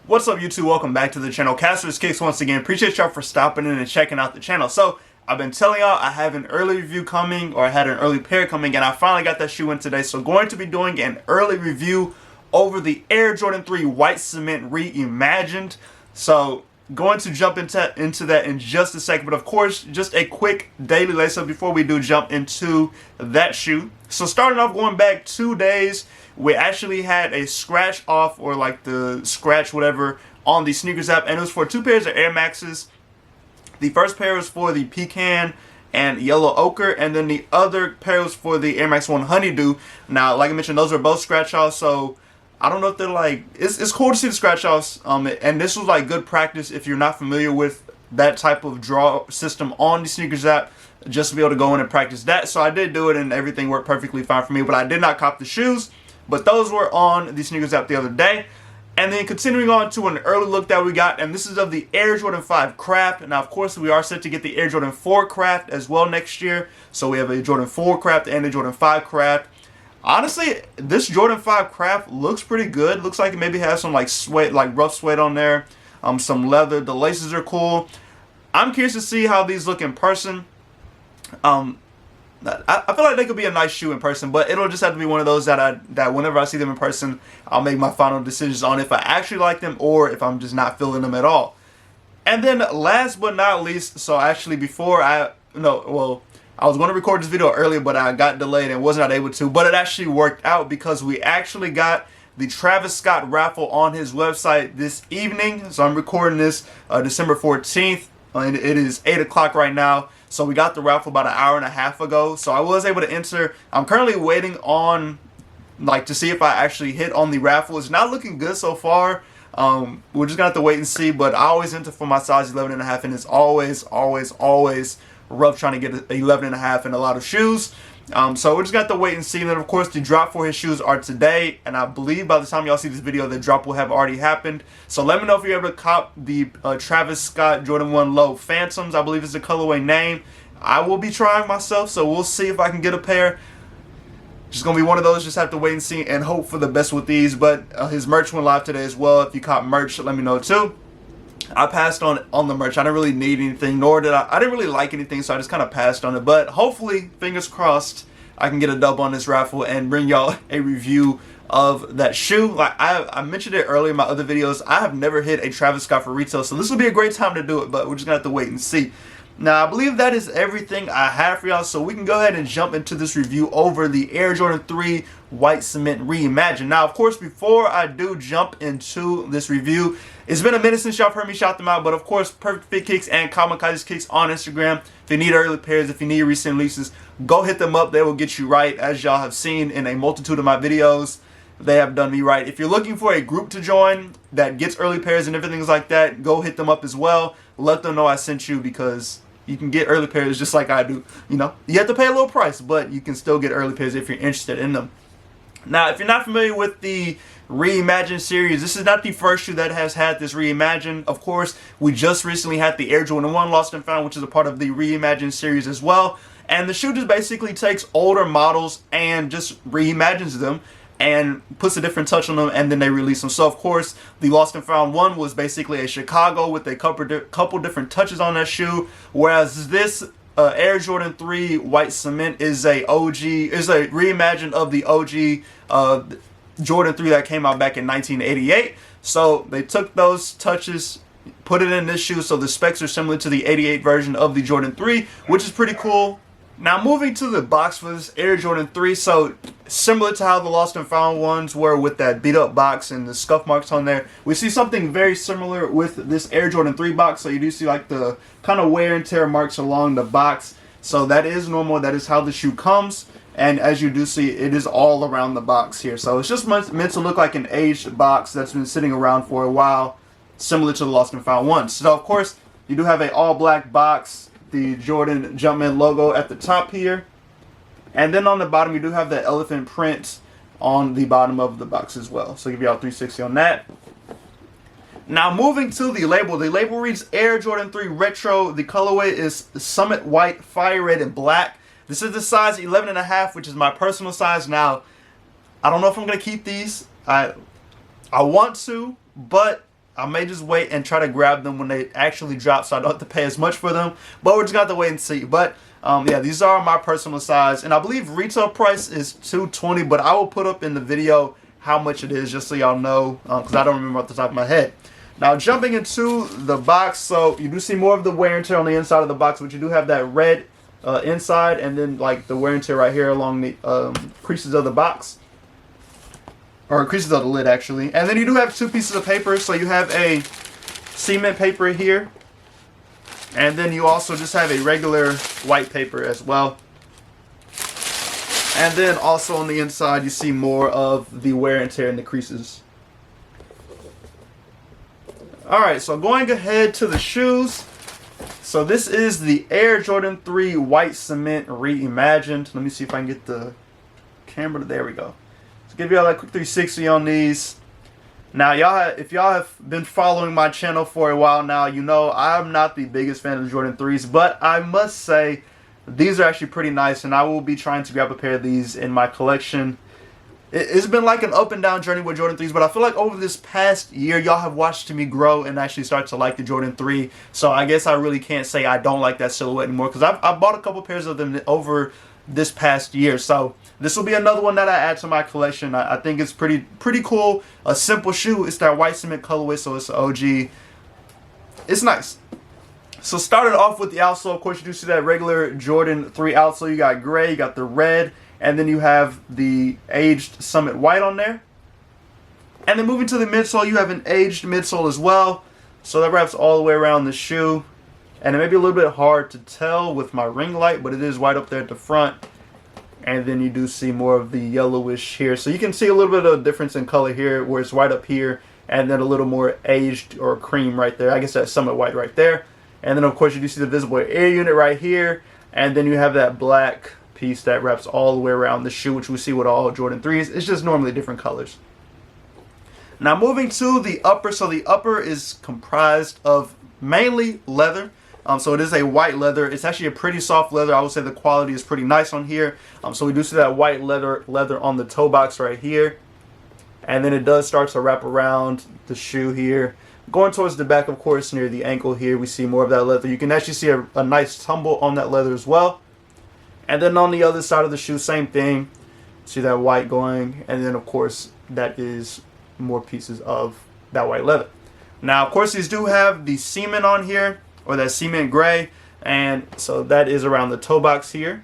What's up, YouTube? Welcome back to the channel. Caster's Kicks once again. Appreciate y'all for stopping in and checking out the channel. So I've been telling y'all I have an early review coming, or I had an early pair coming, and I finally got that shoe in today. So going to be doing an early review over the Air Jordan 3 White Cement Reimagined. So going to jump into that in just a second, but of course just a quick daily lace up before we do jump into that shoe. So starting off, going back 2 days, we actually had a scratch off, or like the scratch whatever, on the sneakers app, and it was for 2 pairs of Air Maxes. The first pair was for the pecan and yellow ochre, and then the other pair was for the Air Max 1 honeydew. Now, like I mentioned, those are both scratch offs, so I don't know if they're like, it's cool to see the scratch offs, and this was like good practice if you're not familiar with that type of draw system on the sneakers app, just to be able to go in and practice that. So I did do it and everything worked perfectly fine for me, but I did not cop the shoes, but those were on the sneakers app the other day. And then continuing on to an early look that we got, and this is of the Air Jordan 5 Craft. Now, of course, we are set to get the Air Jordan 4 Craft as well next year. So we have a Jordan 4 Craft and a Jordan 5 Craft. Honestly, this Jordan 5 Craft looks pretty good. Looks like it maybe has some like suede, like rough suede on there. Some leather. The laces are cool. I'm curious to see how these look in person. I feel like they could be a nice shoe in person, but it'll just have to be one of those that whenever I see them in person, I'll make my final decisions on if I actually like them or if I'm just not feeling them at all. And then last but not least, so actually before I was going to record this video earlier, but I got delayed and was not able to, but it actually worked out because we actually got the Travis Scott raffle on his website this evening. So I'm recording this December 14th, and it is 8 o'clock right now. So we got the raffle about an hour and a half ago. So I was able to enter. I'm currently waiting on, like, to see if I actually hit on the raffle. It's not looking good so far. We're just gonna have to wait and see. But I always enter for my size 11.5, and it's always rough trying to get 11.5 in a lot of shoes. So we're just gonna have to wait and see. And then of course the drop for his shoes are today, and I believe by the time y'all see this video, the drop will have already happened. So let me know if you're able to cop the Travis Scott Jordan 1 Low Phantoms. I believe it's the colorway name. I will be trying myself, so we'll see if I can get a pair. Just gonna be one of those, just have to wait and see and hope for the best with these. But his merch went live today as well. If you cop merch, let me know too. I passed on the merch. I didn't really need anything, nor did I didn't really like anything, so I just kind of passed on it. But hopefully, fingers crossed, I can get a dub on this raffle and bring y'all a review of that shoe. Like I mentioned it earlier in my other videos, I have never hit a Travis Scott for retail, so this will be a great time to do it, but we're just gonna have to wait and see. Now, I believe that is everything I have for y'all, so we can go ahead and jump into this review over the Air Jordan 3 White Cement Reimagined. Now, of course, before I do jump into this review, it's been a minute since y'all heard me shout them out, but of course, Perfect Fit Kicks and Kamikaze Kicks on Instagram. If you need early pairs, if you need recent releases, go hit them up. They will get you right, as y'all have seen in a multitude of my videos. They have done me right. If you're looking for a group to join that gets early pairs and everything like that, go hit them up as well. Let them know I sent you, because you can get early pairs just like I do. You know, you have to pay a little price, but you can still get early pairs if you're interested in them. Now, if you're not familiar with the Reimagined series, this is not the first shoe that has had this Reimagined. Of course, we just recently had the Air Jordan 1 Lost and Found, which is a part of the Reimagined series as well. And the shoe just basically takes older models and just reimagines them and puts a different touch on them, and then they release them. So of course, the Lost and Found one was basically a Chicago with a couple different touches on that shoe, whereas this Air Jordan 3 White Cement is a reimagined of the OG Jordan 3 that came out back in 1988. So they took those touches, put it in this shoe, so the specs are similar to the 88 version of the Jordan 3, which is pretty cool. Now, moving to the box for this Air Jordan 3, so similar to how the Lost and Found ones were with that beat up box and the scuff marks on there, we see something very similar with this Air Jordan 3 box. So you do see like the kind of wear and tear marks along the box. So that is normal. That is how the shoe comes. And as you do see, it is all around the box here. So it's just meant to look like an aged box that's been sitting around for a while, similar to the Lost and Found ones. So of course, you do have an all black box, the Jordan Jumpman logo at the top here, and then on the bottom you do have the elephant print on the bottom of the box as well. So give y'all 360 on that. Now moving to the label reads Air Jordan 3 Retro. The colorway is Summit White, Fire Red, and Black. This is the size 11.5, which is my personal size. Now, I don't know if I'm gonna keep these. I want to, but I may just wait and try to grab them when they actually drop so I don't have to pay as much for them. But we're just going to have to wait and see. But yeah, these are my personal size. And I believe retail price is $220, but I will put up in the video how much it is just so y'all know, because I don't remember off the top of my head. Now jumping into the box, so you do see more of the wear and tear on the inside of the box, but you do have that red inside, and then like the wear and tear right here along the creases of the box, or creases of the lid actually. And then you do have two pieces of paper, so you have a cement paper here, and then you also just have a regular white paper as well. And then also on the inside you see more of the wear and tear in the creases. Alright, so going ahead to the shoes. So this is the Air Jordan 3 White Cement Reimagined. Let me see if I can get the camera. There we go. So give y'all that quick 360 on these. Now y'all, if y'all have been following my channel for a while now, you know I'm not the biggest fan of the Jordan 3s, but I must say these are actually pretty nice, and I will be trying to grab a pair of these in my collection. It's been like an up and down journey with Jordan 3s, but I feel like over this past year, y'all have watched me grow and actually start to like the Jordan 3. So I guess I really can't say I don't like that silhouette anymore, because I bought a couple pairs of them over this past year. So this will be another one that I add to my collection. I think it's pretty cool. A simple shoe. It's that white cement colorway, so it's an OG. It's nice. So started off with the outsole. Of course, you do see that regular Jordan 3 outsole. You got gray, you got the red, and then you have the aged Summit White on there. And then moving to the midsole, you have an aged midsole as well. So that wraps all the way around the shoe. And it may be a little bit hard to tell with my ring light, but it is white up there at the front. And then you do see more of the yellowish here. So you can see a little bit of difference in color here, where it's white up here, and then a little more aged or cream right there. I guess that's Summit White right there. And then of course you do see the visible air unit right here. And then you have that black piece that wraps all the way around the shoe, which we see with all Jordan 3s. It's just normally different colors. Now moving to the upper. So the upper is comprised of mainly leather. So it is a white leather. It's actually a pretty soft leather. I would say the quality is pretty nice on here. So we do see that white leather on the toe box right here. And then it does start to wrap around the shoe here. Going towards the back, of course, near the ankle here, we see more of that leather. You can actually see a nice tumble on that leather as well. And then on the other side of the shoe, same thing. See that white going. And then, of course, that is more pieces of that white leather. Now, of course, these do have the cement on here, or that cement gray. And so that is around the toe box here.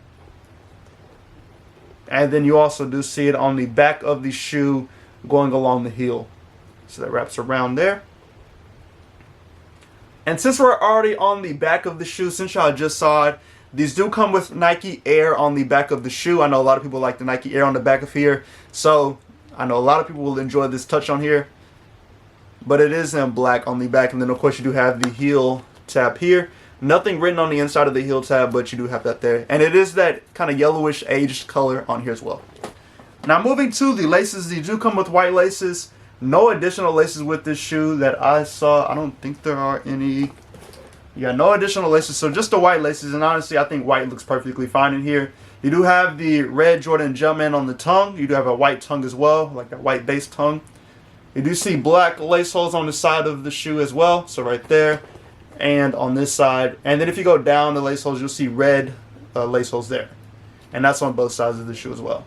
And then you also do see it on the back of the shoe going along the heel. So that wraps around there. And since we're already on the back of the shoe, since y'all just saw it, these do come with Nike Air on the back of the shoe. I know a lot of people like the Nike Air on the back of here. So I know a lot of people will enjoy this touch on here. But it is in black on the back. And then of course you do have the heel tab here. Nothing written on the inside of the heel tab, but you do have that there. And it is that kind of yellowish aged color on here as well. Now moving to the laces, these do come with white laces. No additional laces with this shoe that I saw. I don't think there are any. Yeah, no additional laces, so just the white laces, and honestly I think white looks perfectly fine in here. You do have the red Jordan Jumpman on the tongue. You do have a white tongue as well, like a white base tongue. You do see black lace holes on the side of the shoe as well, so right there and on this side. And then if you go down the lace holes, you'll see red lace holes there, and that's on both sides of the shoe as well.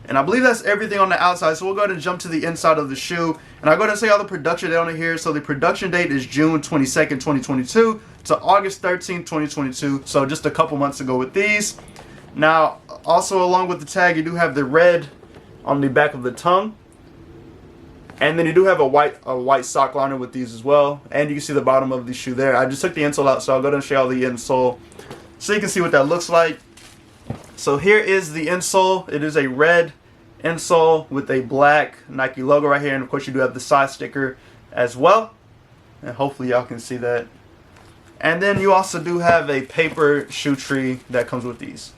And I believe that's everything on the outside. So we'll go ahead and jump to the inside of the shoe. And I'll go ahead and say all the production date on it here. So the production date is June 22nd, 2022 to August 13th, 2022. So just a couple months ago with these. Now, also along with the tag, you do have the red on the back of the tongue. And then you do have a white sock liner with these as well. And you can see the bottom of the shoe there. I just took the insole out, so I'll go ahead and show you all the insole so you can see what that looks like. So here is the insole. It is a red insole with a black Nike logo right here, and of course you do have the side sticker as well, and hopefully y'all can see that. And then you also do have a paper shoe tree that comes with these.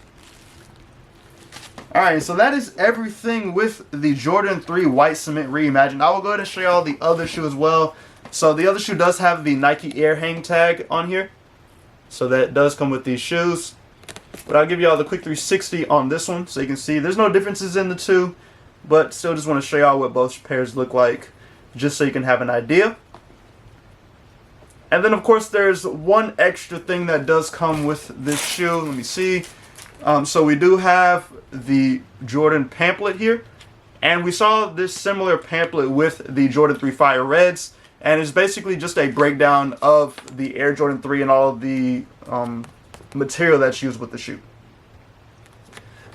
Alright, so that is everything with the Jordan 3 White Cement Reimagined. I will go ahead and show y'all the other shoe as well. So the other shoe does have the Nike Air hang tag on here, so that does come with these shoes. But I'll give y'all the quick 360 on this one so you can see there's no differences in the two, but still just want to show y'all what both pairs look like. just so you can have an idea. And then of course there's one extra thing that does come with this shoe. Let me see. So we do have the Jordan pamphlet here, and we saw this similar pamphlet with the Jordan 3 Fire Reds, and it's basically just a breakdown of the Air Jordan 3 and all of the material that's used with the shoe.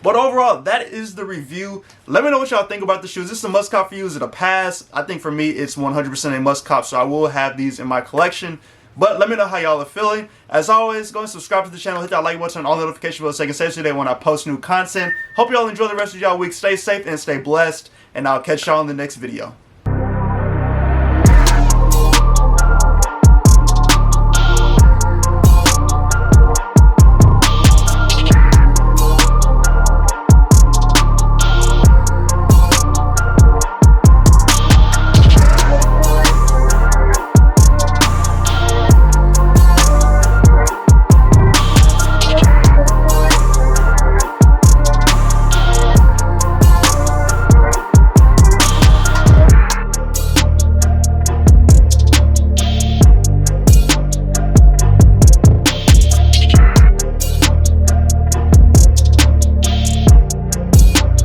But overall, that is the review. Let me know what y'all think about the shoes. Is this a must cop for you? Is it a pass? I think for me, it's 100% a must cop, so I will have these in my collection. But let me know how y'all are feeling. As always, go and subscribe to the channel, hit that like button, on all notification bells so you can stay today when I post new content. Hope y'all enjoy the rest of y'all week. Stay safe and stay blessed, and I'll catch y'all in the next video.